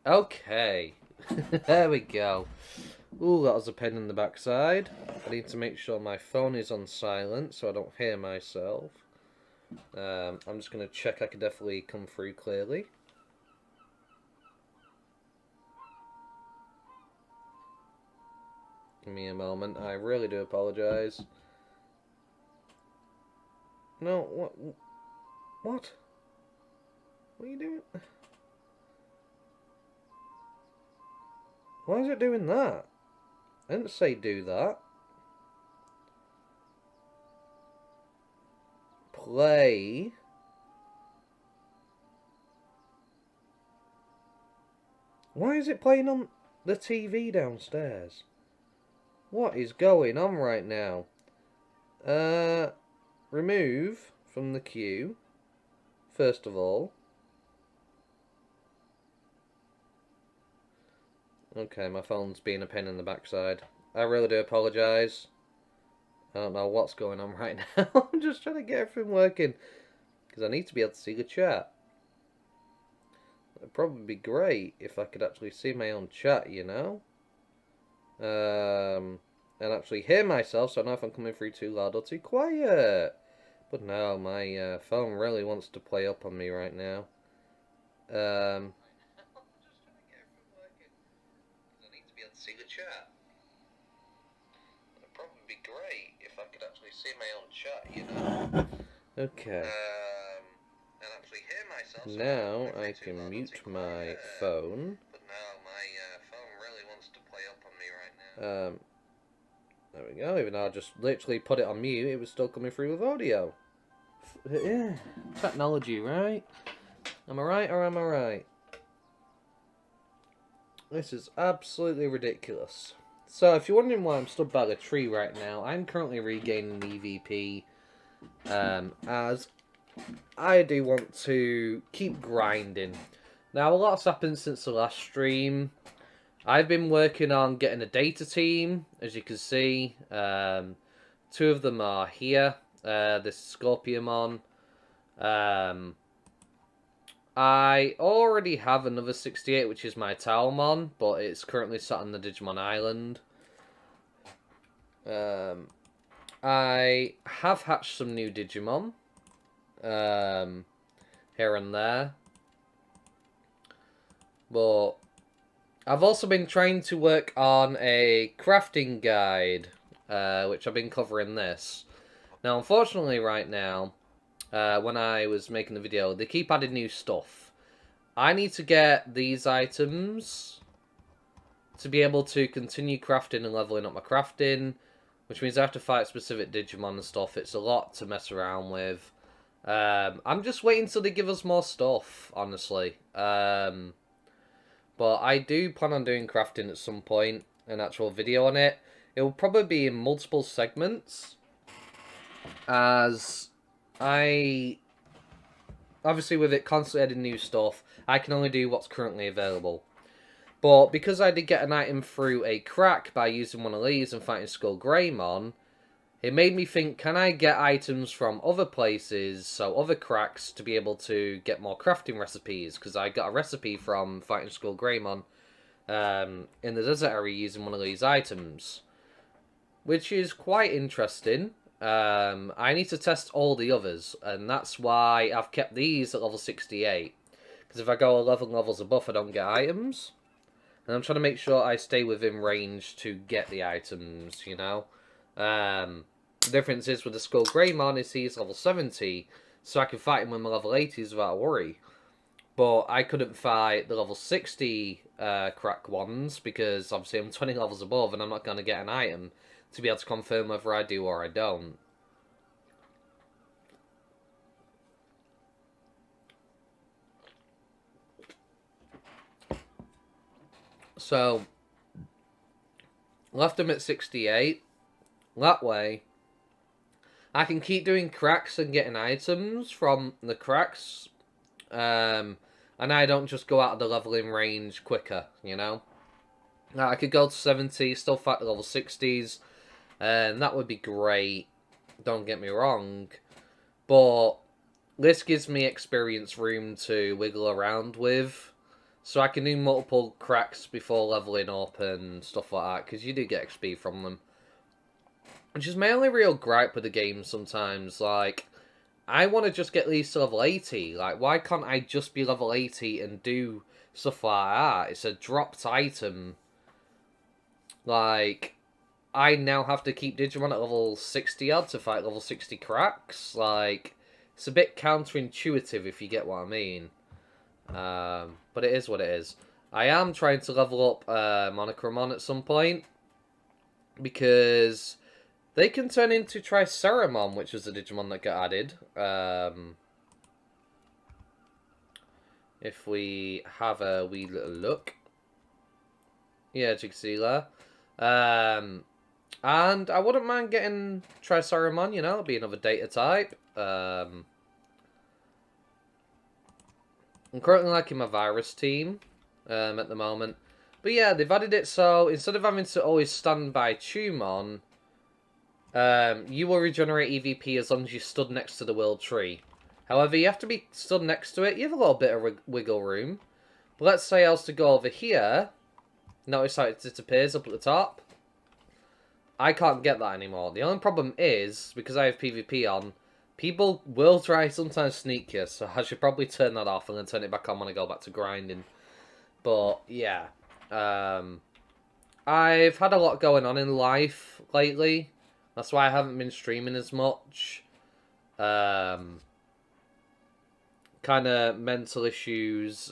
Okay. There we go. Ooh, that was a pain in the backside. I need to make sure my phone is on silent so I don't hear myself. I'm just going to check I can definitely come through clearly. Give me a moment. I really do apologise. No, what? What? What are you doing? Why is it doing that? I didn't say do that. Play. Why is it playing on the TV downstairs? What is going on right now? Remove from the queue, first of all. Okay, my phone's being a pain in the backside. I really do apologise. I don't know what's going on right now. I'm just trying to get everything working. Because I need to be able to see the chat. It'd probably be great if I could actually see my own chat, you know? And actually hear myself, so I know if I'm coming through too loud or too quiet. But no, my phone really wants to play up on me right now. See the chat. It'd probably be great if I could actually see my own chat, you know? Okay. And actually hear myself. Now I can mute my phone. But now my phone really wants to play up on me right now. There we go. Even though I just literally put it on mute, it was still coming through with audio. Yeah. Technology, right? Am I right or am I right? This is absolutely ridiculous. So, if you're wondering why I'm stood by the tree right now, I'm currently regaining the EVP, as I do want to keep grinding. Now, a lot's happened since the last stream. I've been working on getting a data team, as you can see. Two of them are here. This Scorpiomon. I already have another 68, which is my Talmon, but it's currently sat on the Digimon Island. I have hatched some new Digimon, here and there. But I've also been trying to work on a crafting guide, which I've been covering this. Now, unfortunately, right now, when I was making the video, they keep adding new stuff. I need to get these items to be able to continue crafting and leveling up my crafting, which means I have to fight specific Digimon and stuff. It's a lot to mess around with. I'm just waiting till they give us more stuff, honestly. But I do plan on doing crafting at some point, an actual video on it. It will probably be in multiple segments, as obviously with it constantly adding new stuff, I can only do what's currently available. But because I did get an item through a crack by using one of these and fighting Skull Greymon, it made me think, can I get items from other places, so other cracks, to be able to get more crafting recipes? Because I got a recipe from fighting Skull Greymon in the desert area using one of these items, which is quite interesting. I need to test all the others, and that's why I've kept these at level 68. Because if I go 11 levels above, I don't get items. And I'm trying to make sure I stay within range to get the items, you know? The difference is with the Skull Greymon is he's level 70, so I can fight him with my level 80s without a worry. But I couldn't fight the level 60 crack ones, because obviously I'm 20 levels above and I'm not going to get an item to be able to confirm whether I do or I don't. So, left them at 68. That way, I can keep doing cracks and getting items from the cracks. And I don't just go out of the leveling range quicker, you know? I could go to 70, still fight the level 60s. And that would be great. Don't get me wrong. But this gives me experience room to wiggle around with. So I can do multiple cracks before leveling up and stuff like that, because you do get XP from them. Which is my only real gripe with the game sometimes. Like, I want to just get these to level 80. Like, why can't I just be level 80 and do stuff like that? It's a dropped item. Like, I now have to keep Digimon at level 60 odd to fight level 60 cracks. Like, it's a bit counterintuitive if you get what I mean. But it is what it is. I am trying to level up Monochromon at some point, because they can turn into Triceramon, which was a Digimon that got added. If we have a wee little look. Yeah, as you can see there. And I wouldn't mind getting Triceramon, you know, it'll be another data type. I'm currently liking my virus team at the moment. But yeah, they've added it so instead of having to always stand by Tumon, you will regenerate EVP as long as you stood next to the world tree. However, you have to be stood next to it. You have a little bit of wiggle room. But let's say I was to go over here. Notice how it disappears up at the top. I can't get that anymore. The only problem is, because I have PvP on, people will try sometimes sneak you, so I should probably turn that off and then turn it back on when I go back to grinding. But, yeah. I've had a lot going on in life lately. That's why I haven't been streaming as much. Kind of mental issues,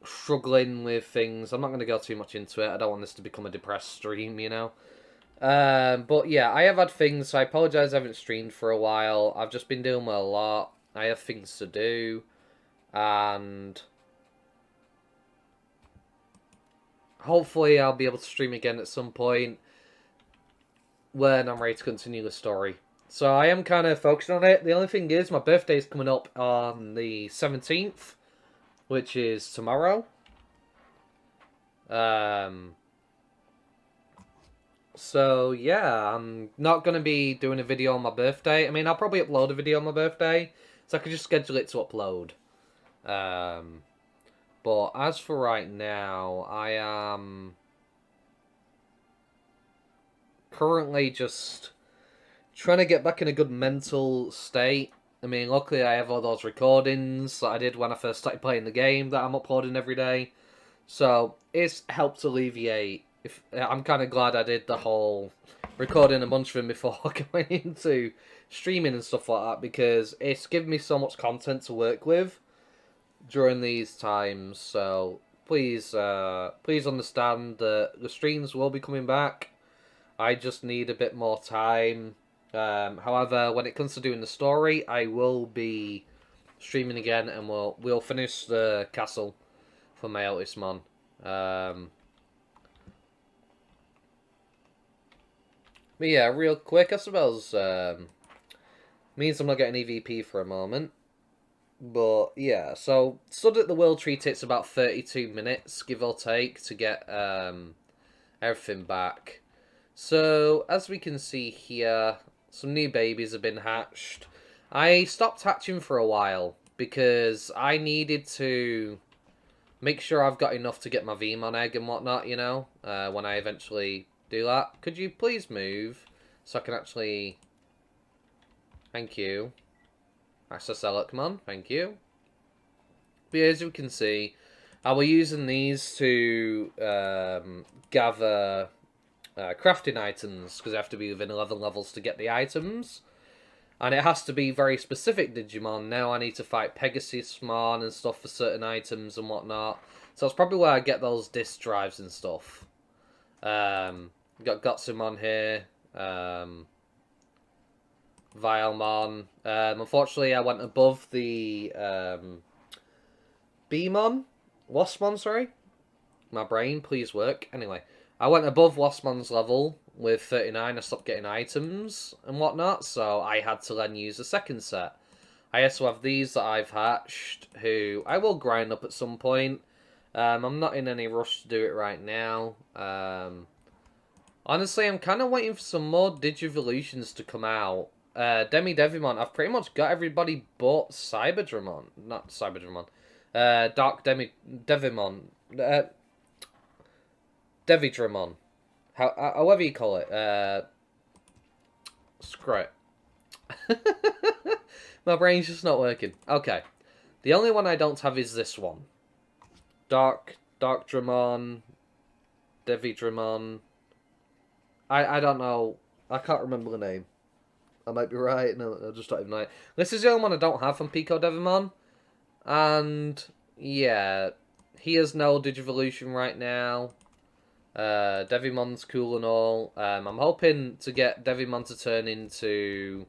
struggling with things. I'm not going to go too much into it. I don't want this to become a depressed stream, you know. But yeah, I have had things, so I apologise I haven't streamed for a while. I've just been dealing with a lot. I have things to do. And hopefully I'll be able to stream again at some point when I'm ready to continue the story. So I am kind of focused on it. The only thing is, my birthday is coming up on the 17th, which is tomorrow. So yeah, I'm not going to be doing a video on my birthday. I mean, I'll probably upload a video on my birthday, so I can just schedule it to upload. But as for right now, I am currently just trying to get back in a good mental state. I mean, luckily I have all those recordings that I did when I first started playing the game that I'm uploading every day. So, it's helped alleviate. I'm kind of glad I did the whole recording a bunch of them before going into streaming and stuff like that, because it's given me so much content to work with during these times. So, please understand that the streams will be coming back. I just need a bit more time. However, when it comes to doing the story, I will be streaming again, and we'll finish the castle for my eldest mon. But yeah, real quick, I suppose, means I'm not getting EVP for a moment. But yeah, so stood at the World Tree takes about 32 minutes, give or take, to get everything back. So, as we can see here, some new babies have been hatched. I stopped hatching for a while because I needed to make sure I've got enough to get my Vmon egg and whatnot, you know, when I eventually do that. Could you please move so I can actually... Thank you. Access Elecmon, thank you. But yeah, as you can see, I was using these to gather crafting items, because I have to be within 11 levels to get the items. And it has to be very specific Digimon. Now I need to fight Pegasusmon and stuff for certain items and whatnot. So that's probably where I get those disk drives and stuff. Got Gotsumon here. Vilemon. Unfortunately, I went above the Bmon? Waspmon, sorry. My brain, please work. Anyway, I went above Waspmon's level with 39. I stopped getting items and whatnot, so I had to then use a second set. I also have these that I've hatched, who I will grind up at some point. I'm not in any rush to do it right now. Honestly, I'm kind of waiting for some more Digivolutions to come out. Devimon. I've pretty much got everybody but Cyberdramon. Not Cyberdramon. Devimon. Uh, Devidramon. However you call it. Screw it. My brain's just not working. Okay. The only one I don't have is this one. Darkdramon. Devidramon. I don't know. I can't remember the name. I might be right. No, I just don't even know it. This is the only one I don't have from Pico Devimon. And, yeah. He has no Digivolution right now. Devimon's cool and all. I'm hoping to get Devimon to turn into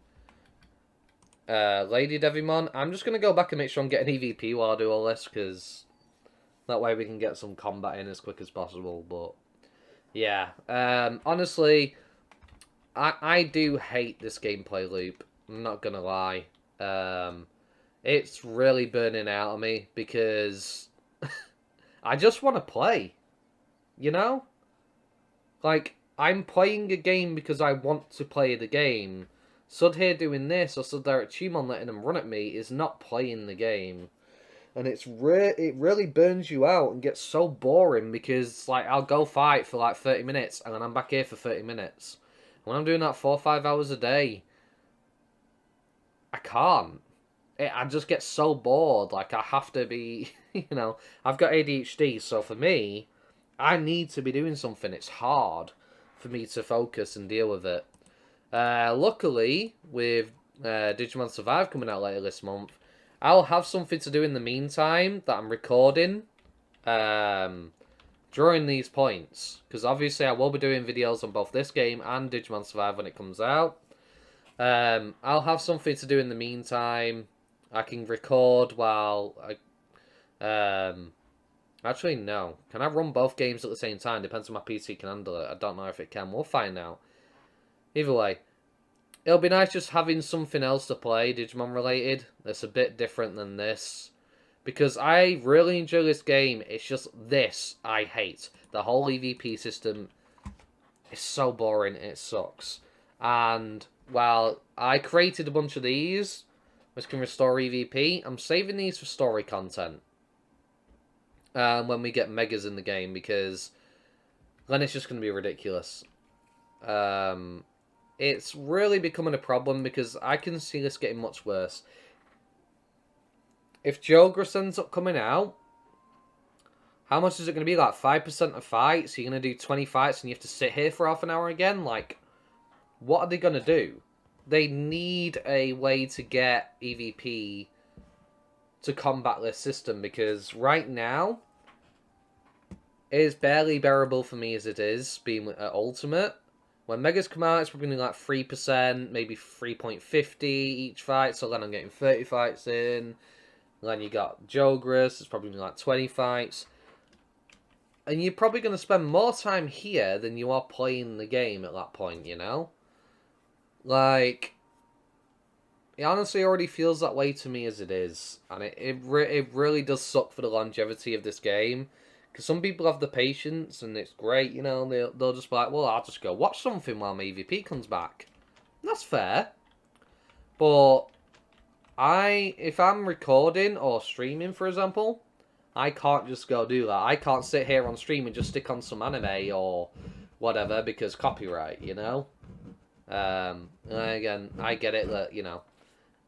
Lady Devimon. I'm just going to go back and make sure I'm getting EVP while I do all this, because that way we can get some combat in as quick as possible. But, yeah. Honestly, I do hate this gameplay loop. I'm not going to lie. It's really burning out on me, because I just want to play. You know? Like, I'm playing a game because I want to play the game. Stood here doing this, or stood there at Chimon letting them run at me, is not playing the game. And it really burns you out and gets so boring because, like, I'll go fight for, like, 30 minutes, and then I'm back here for 30 minutes. When I'm doing that 4 or 5 hours a day, I can't. I just get so bored. Like, I have to be, you know, I've got ADHD, so for me, I need to be doing something. It's hard for me to focus and deal with it. Luckily, with Digimon Survive coming out later this month, I'll have something to do in the meantime that I'm recording during these points. Because obviously I will be doing videos on both this game and Digimon Survive when it comes out. I'll have something to do in the meantime. I can record while actually, no. Can I run both games at the same time? Depends on my PC can handle it. I don't know if it can. We'll find out. Either way, it'll be nice just having something else to play, Digimon related, that's a bit different than this. Because I really enjoy this game. It's just this I hate. The whole EVP system is so boring. It sucks. And while I created a bunch of these, which can restore EVP, I'm saving these for story content. When we get megas in the game, because then it's just going to be ridiculous. It's really becoming a problem because I can see this getting much worse. If Jogras ends up coming out, how much is it going to be? Like 5% of fights? You're going to do 20 fights and you have to sit here for half an hour again? Like, what are they going to do? They need a way to get EVP to combat this system, because right now it is barely bearable for me as it is being at Ultimate. When Megas come out, it's probably like 3%, maybe 3.50 each fight, so then I'm getting 30 fights in. Then you got Jogras, it's probably like 20 fights. And you're probably going to spend more time here than you are playing the game at that point, you know? Like, it honestly already feels that way to me as it is. And it really does suck for the longevity of this game. Because some people have the patience, and it's great, you know, they'll just be like, well, I'll just go watch something while my EVP comes back. And that's fair. But if I'm recording or streaming, for example, I can't just go do that. I can't sit here on stream and just stick on some anime or whatever, because copyright, you know? Again, I get it that, you know,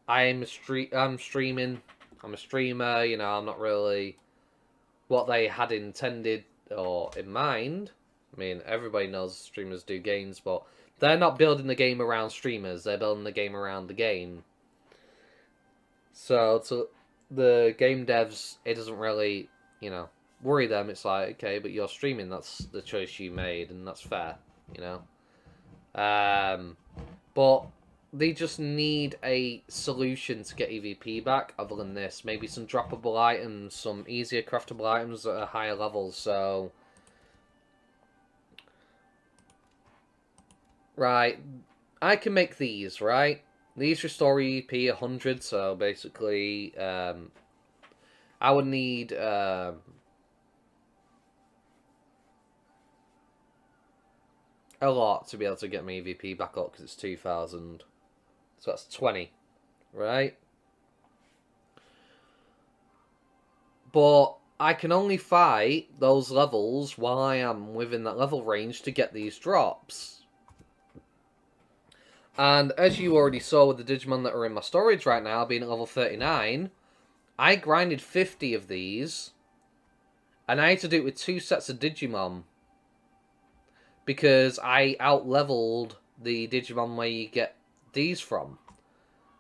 I'm streaming, I'm a streamer, you know, I'm not really what they had intended or in mind. I mean, everybody knows streamers do games, but they're not building the game around streamers, they're building the game around the game. So, to the game devs, it doesn't really, you know, worry them. It's like, okay, but you're streaming, that's the choice you made, and that's fair, you know? But they just need a solution to get EVP back other than this. Maybe some droppable items, some easier craftable items at a higher level, so... Right, I can make these, right? These restore EVP 100, so basically, I would need, a lot to be able to get my EVP back up, because it's 2,000. So that's 20, right? But I can only fight those levels while I am within that level range to get these drops. And as you already saw with the Digimon that are in my storage right now, being at level 39, I grinded 50 of these, and I had to do it with 2 sets of Digimon. Because I out-leveled the Digimon where you get these from.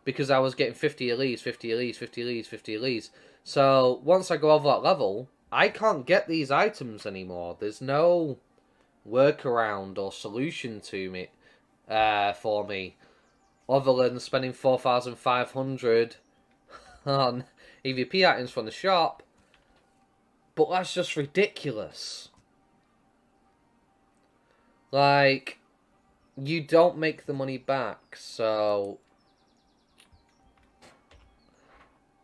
Because I was getting 50 Elise, 50 Elise, 50 Elise, 50 Elise. So, once I go over that level, I can't get these items anymore. There's no workaround or solution to me, for me, other than spending 4,500 on EVP items from the shop. But that's just ridiculous. Like, you don't make the money back, so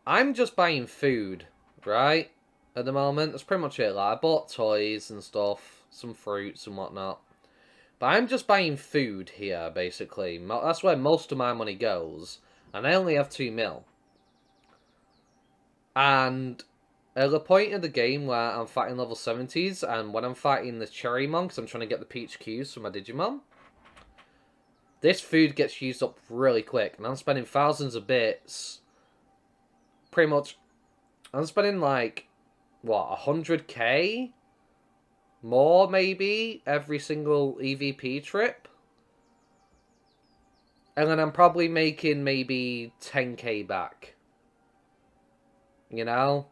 I'm just buying food, right? At the moment, that's pretty much it. Like, I bought toys and stuff, some fruits and whatnot. But I'm just buying food here, basically. That's where most of my money goes. And I only have 2 mil. And at the point in the game where I'm fighting level 70s, and when I'm fighting the Cherrymon, because I'm trying to get the Peach Qs for my Digimon, this food gets used up really quick. And I'm spending thousands of bits. Pretty much, I'm spending like, what, 100k? More, maybe, every single EVP trip. And then I'm probably making maybe 10k back. You know?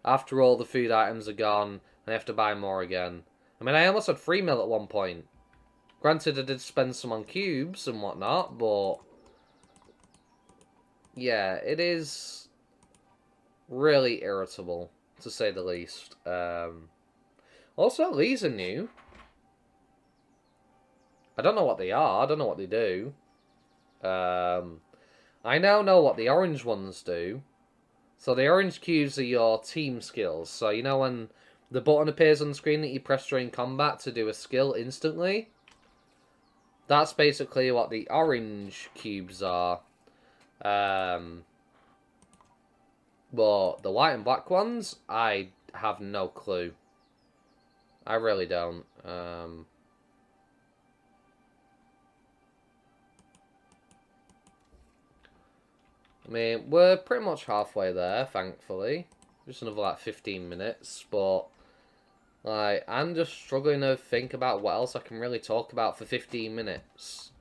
After all the food items are gone, I have to buy more again. I mean, I almost had 3 mil at one point. Granted, I did spend some on cubes and whatnot, but yeah, it is really irritable, to say the least. Also, these are new. I don't know what they are. I don't know what they do. I now know what the orange ones do. So the orange cubes are your team skills. So you know when the button appears on the screen that you press during combat to do a skill instantly? That's basically what the orange cubes are. But the white and black ones, I have no clue. I really don't. I mean, we're pretty much halfway there, thankfully. Just another, like, 15 minutes, but like, I'm just struggling to think about what else I can really talk about for 15 minutes.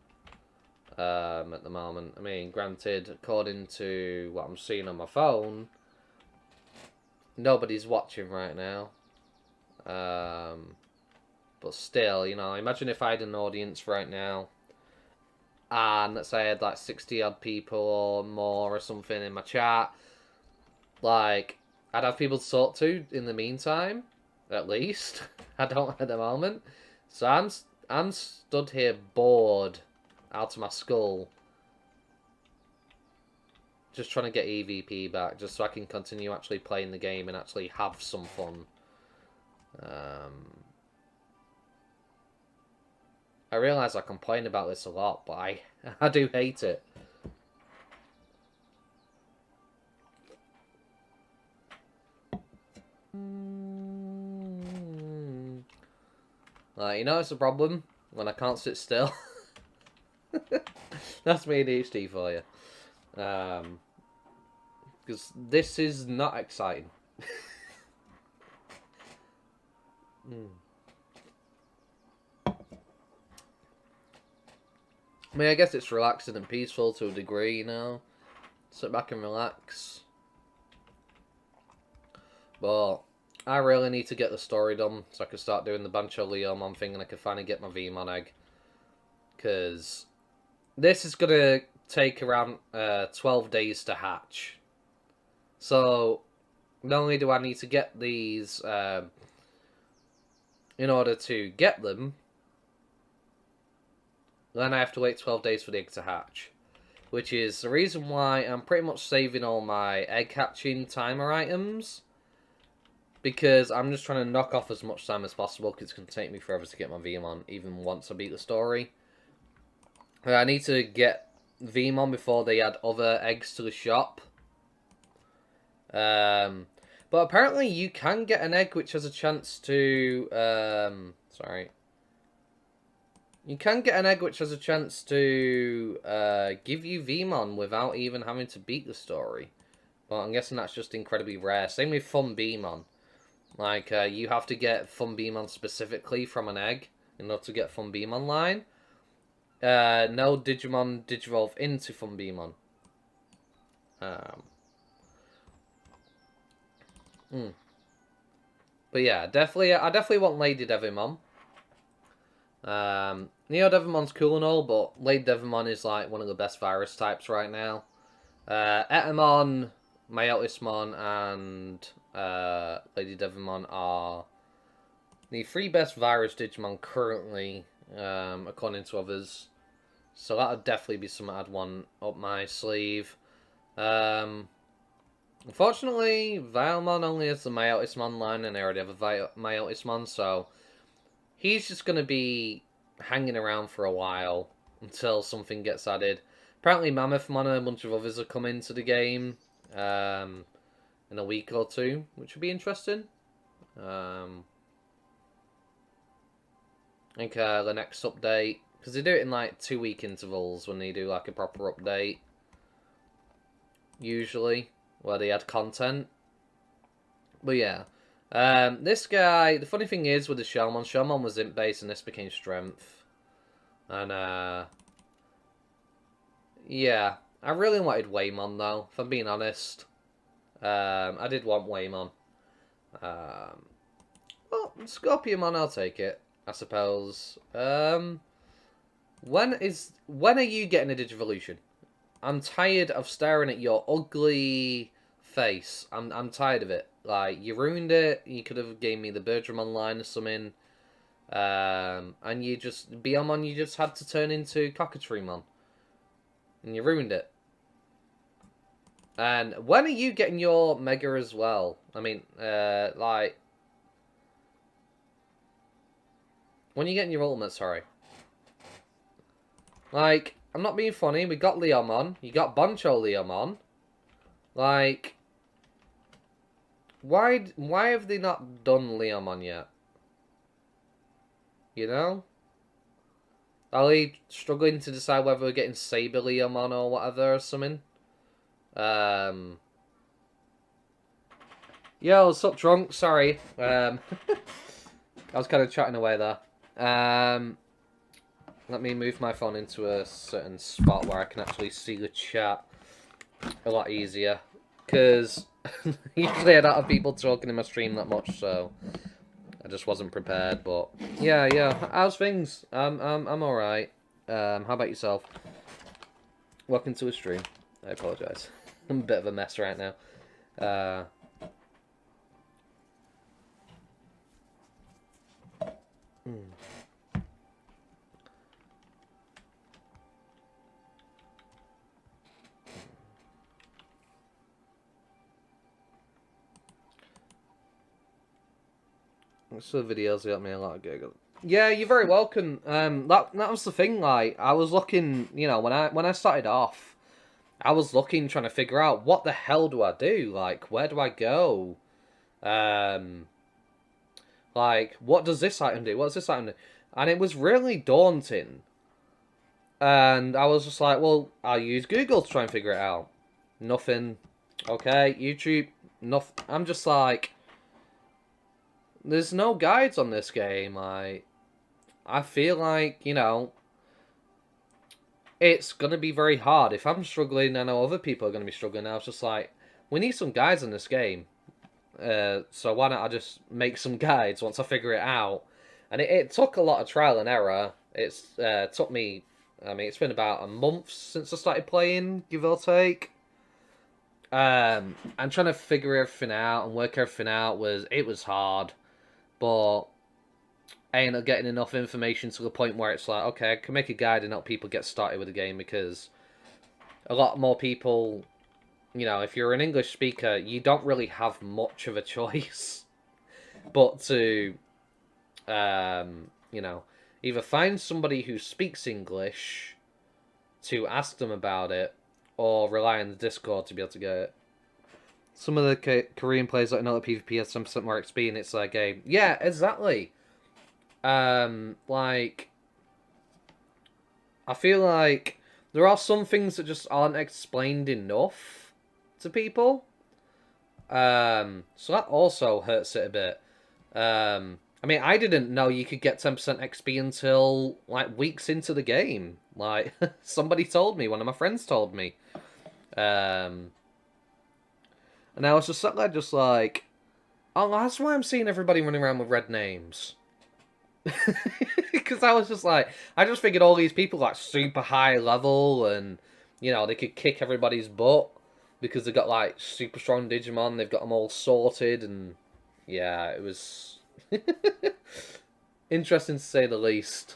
At the moment. I mean, granted, according to what I'm seeing on my phone, nobody's watching right now. But still, you know, imagine if I had an audience right now, and let's say I had like 60 odd people or more or something in my chat. Like, I'd have people to talk to in the meantime, at least. I don't at the moment. So I'm stood here bored out of my skull, just trying to get EVP back, just so I can continue actually playing the game and actually have some fun. I realise I complain about this a lot, but I do hate it. You know it's a problem when I can't sit still. That's me ADHD for you. Because this is not exciting. I mean, I guess it's relaxing and peaceful to a degree, you know? Sit back and relax. But I really need to get the story done so I can start doing the Bancho Leomon thing and I can finally get my Vmon egg. Because this is going to take around 12 days to hatch. So, not only do I need to get these in order to get them, then I have to wait 12 days for the egg to hatch. Which is the reason why I'm pretty much saving all my egg hatching timer items. Because I'm just trying to knock off as much time as possible, because it's going to take me forever to get my Vmon, even once I beat the story. I need to get Vmon before they add other eggs to the shop. But apparently you can get an egg which has a chance to... sorry. You can get an egg which has a chance to give you Vmon without even having to beat the story. But I'm guessing that's just incredibly rare. Same with Fun Beamon. Like, you have to get Fun Beamon specifically from an egg in order to get Fun Beamon line. No Digimon Digivolve into Fun Beamon. But yeah, definitely, I definitely want Lady Devimon. Neo Devimon's cool and all, but Lady Devimon is like one of the best virus types right now. Etamon, Mayotismon, and Lady Devimon are the 3 best virus Digimon currently, according to others. So that would definitely be something I'd want up my sleeve. Unfortunately, Vilemon only has the Mayotismon line, and I already have a Mayotismon, so he's just going to be hanging around for a while until something gets added. Apparently Mammothmon and a bunch of others are coming to the game in a week or two, which would be interesting. I think the next update, because they do it in like 2-week intervals when they do like a proper update, usually, where they add content. But yeah, this guy, the funny thing is with the Shellmon was imp base and this became strength. And yeah, I really wanted Waymon though, if I'm being honest. I did want Waymon. Well, Scorpiomon, I'll take it, I suppose. When are you getting a Digivolution? I'm tired of staring at your ugly face. I'm tired of it. Like, you ruined it. You could have gave me the Birdramon line or something. And you just... Biyomon, you just had to turn into Cockatreemon. And you ruined it. And when are you getting your Mega as well? I mean, like... When are you getting your Ultimate, sorry? Like, I'm not being funny. We got Leomon. You got Boncho Leomon. Like... Why have they not done Leomon yet? You know? Are they struggling to decide whether we're getting Saber Leomon or whatever or something? Yo, what's up, drunk? Sorry. I was kind of chatting away there. Let me move my phone into a certain spot where I can actually see the chat a lot easier. Because usually I don't have people talking in my stream that much, so I just wasn't prepared. But yeah. How's things? I'm alright. How about yourself? Welcome to a stream. I apologise. I'm a bit of a mess right now. So the videos got me a lot of giggles. Yeah, you're very welcome. That was the thing. Like, I was looking, you know, when I started off, I was looking, trying to figure out what the hell do I do? Like, where do I go? Like, what does this item do? What does this item do? And it was really daunting. And I was just like, well, I'll use Google to try and figure it out. Nothing. Okay, YouTube. Nothing. I'm just like, there's no guides on this game. I feel like, you know, it's going to be very hard. If I'm struggling, I know other people are going to be struggling. I was just like, we need some guides on this game. So why don't I just make some guides once I figure it out? And it took a lot of trial and error. It's took me, I mean, it's been about a month since I started playing, give or take. And trying to figure everything out and work everything out was hard. But I ended up getting enough information to the point where it's like, okay, I can make a guide and help people get started with the game, because a lot more people, you know, if you're an English speaker, you don't really have much of a choice but to, you know, either find somebody who speaks English to ask them about it, or rely on the Discord to be able to get it. Some of the Korean players that know that PvP has 10% more XP in it's their game. Yeah, exactly. Like, I feel like there are some things that just aren't explained enough to people. So that also hurts it a bit. I mean, I didn't know you could get 10% XP until, like, weeks into the game. Like, somebody told me, one of my friends told me. And I was just sat there just like, oh, that's why I'm seeing everybody running around with red names. Because I was just like, I just figured all these people, like, super high level, and, you know, they could kick everybody's butt. Because they've got, like, super strong Digimon, they've got them all sorted, and, yeah, it was... interesting to say the least.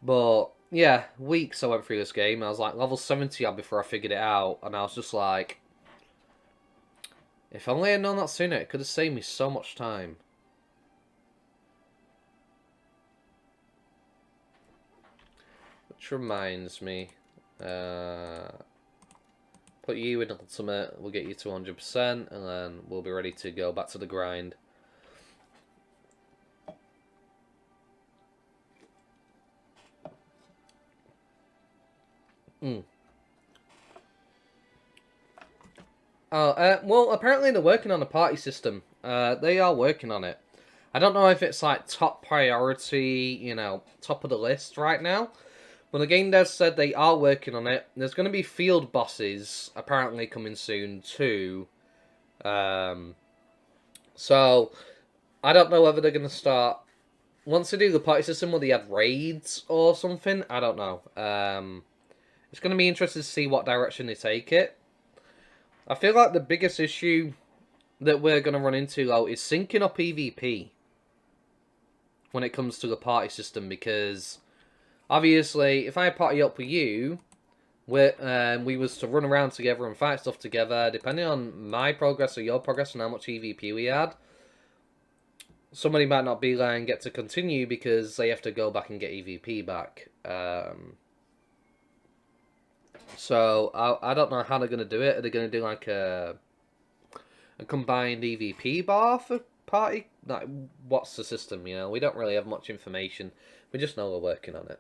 But yeah, weeks I went through this game. I was like level 70 odd before I figured it out, and I was just like, if only I'd known that sooner, it could have saved me so much time. Which reminds me, put you in ultimate, we'll get you to 100%, and then we'll be ready to go back to the grind. Oh, well, apparently they're working on a party system. They are working on it. I don't know if it's like top priority, you know, top of the list right now. But the game devs said they are working on it. There's going to be field bosses apparently coming soon too. So I don't know whether they're going to start once they do the party system. Will they add raids or something? I don't know. It's going to be interesting to see what direction they take it. I feel like the biggest issue that we're going to run into, though, is syncing up PvP when it comes to the party system, because obviously, if I party up with you, we was to run around together and fight stuff together, depending on my progress or your progress and how much EVP we had, somebody might not be there and get to continue because they have to go back and get EVP back. So I don't know how they're going to do it. Are they going to do like a combined EVP bar for party? Like, what's the system, you know? We don't really have much information. We just know we're working on it.